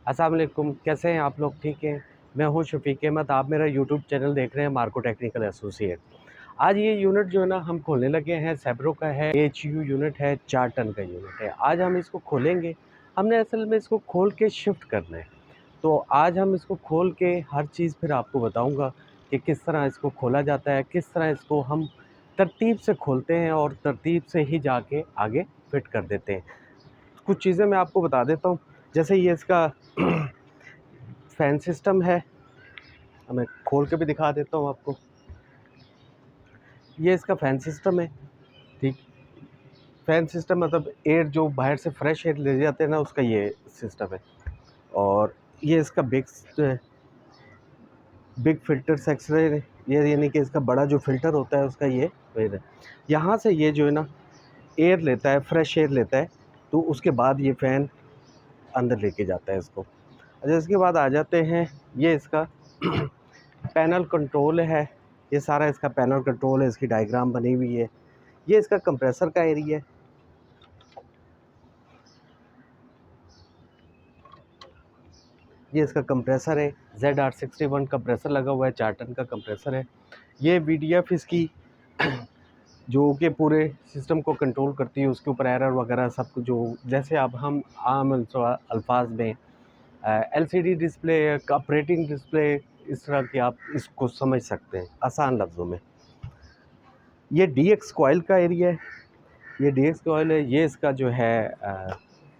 अस्सलाम वालेकुम, कैसे हैं आप लोग? ठीक हैं? मैं हूं शफीक अहमद। आप मेरा यूट्यूब चैनल देख रहे हैं मार्को टेक्निकल एसोसिएट। आज ये यूनिट जो है ना हम खोलने लगे हैं, सैब्रो का है, एचयू यूनिट है, 4 टन का यूनिट है। आज हम इसको खोलेंगे। हमने असल में इसको खोल के शिफ्ट करना है। तो आज हम इसको खोल के हर चीज़ फिर आपको बताऊंगा कि किस तरह इसको खोला जाता है, किस तरह इसको हम तरतीब से खोलते हैं और तरतीब से ही जाके आगे फिट कर देते हैं। कुछ चीज़ें मैं आपको बता देता हूँ। जैसे ये इसका फ़ैन सिस्टम है, मैं खोल के भी दिखा देता हूँ आपको। ये इसका फ़ैन सिस्टम है, ठीक। फ़ैन सिस्टम मतलब एयर जो बाहर से फ्रेश एयर ले जाते हैं ना, उसका ये सिस्टम है। और ये इसका बिग फ़िल्टर सेक्शन है, ये यानी कि इसका बड़ा जो फ़िल्टर होता है उसका ये है। यहाँ से ये जो है ना एयर लेता है, फ्रेश एयर लेता है, तो उसके बाद ये फ़ैन अंदर लेके जाता है इसको। अच्छा, इसके बाद आ जाते हैं, ये इसका पैनल कंट्रोल है। ये सारा इसका पैनल कंट्रोल है, इसकी डायग्राम बनी हुई है। ये इसका कंप्रेसर का एरिया है। ये इसका कंप्रेसर है, ZR61 कंप्रेसर लगा हुआ है, 4 टन का कंप्रेसर है। ये VDF इसकी जो कि पूरे सिस्टम को कंट्रोल करती है, उसके ऊपर एरर वगैरह सब कुछ, जो जैसे अब हम आम अल्फाज में LCD डिस्प्ले, ऑपरेटिंग डिस्प्ले, इस तरह की आप इसको समझ सकते हैं आसान लफ्ज़ों में। ये DX कॉइल का एरिया है, ये DX कॉइल है। ये इसका जो है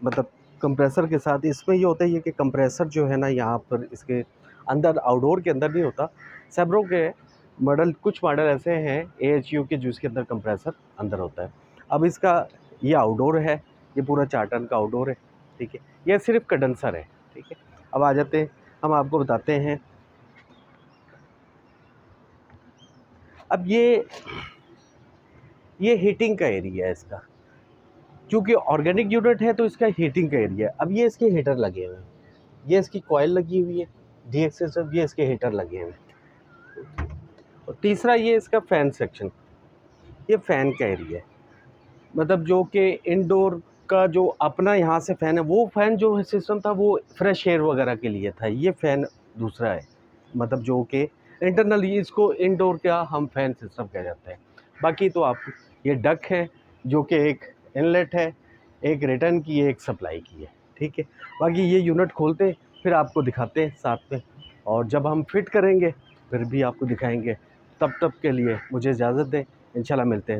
मतलब कंप्रेसर के साथ इसमें ये होता है कि कंप्रेसर जो है ना यहाँ पर इसके अंदर, आउटडोर के अंदर नहीं होता। सैब्रो के मॉडल, कुछ मॉडल ऐसे हैं AHU के जिसके अंदर कंप्रेसर अंदर होता है। अब इसका ये आउटडोर है, ये पूरा 4 टन का आउटडोर है, ठीक है। ये सिर्फ कंडेंसर है, ठीक है। अब आ जाते हैं, हम आपको बताते हैं। अब ये हीटिंग का एरिया है इसका, क्योंकि ऑर्गेनिक यूनिट है तो इसका हीटिंग का एरिया है। अब ये इसके हीटर लगे हुए हैं, ये इसकी कॉइल लगी हुई है DX सिस्टम, ये इसके हीटर लगे हुए हैं। और तीसरा ये इसका फ़ैन सेक्शन, ये फ़ैन का एरिया है। मतलब जो कि इंडोर का जो अपना यहाँ से फ़ैन है, वो फ़ैन जो सिस्टम था वो फ्रेश एयर वगैरह के लिए था। ये फ़ैन दूसरा है, मतलब जो कि इंटरनली इसको इंडोर का हम फ़ैन सिस्टम कह जाते हैं। बाकी तो आप ये डक है जो कि एक इनलेट है, एक रिटर्न की है, एक सप्लाई की है, ठीक है। बाकी ये यूनिट खोलते फिर आपको दिखाते हैं साथ में, और जब हम फिट करेंगे फिर भी आपको दिखाएंगे। तब के लिए मुझे इजाज़त दें, इंशाल्लाह मिलते हैं।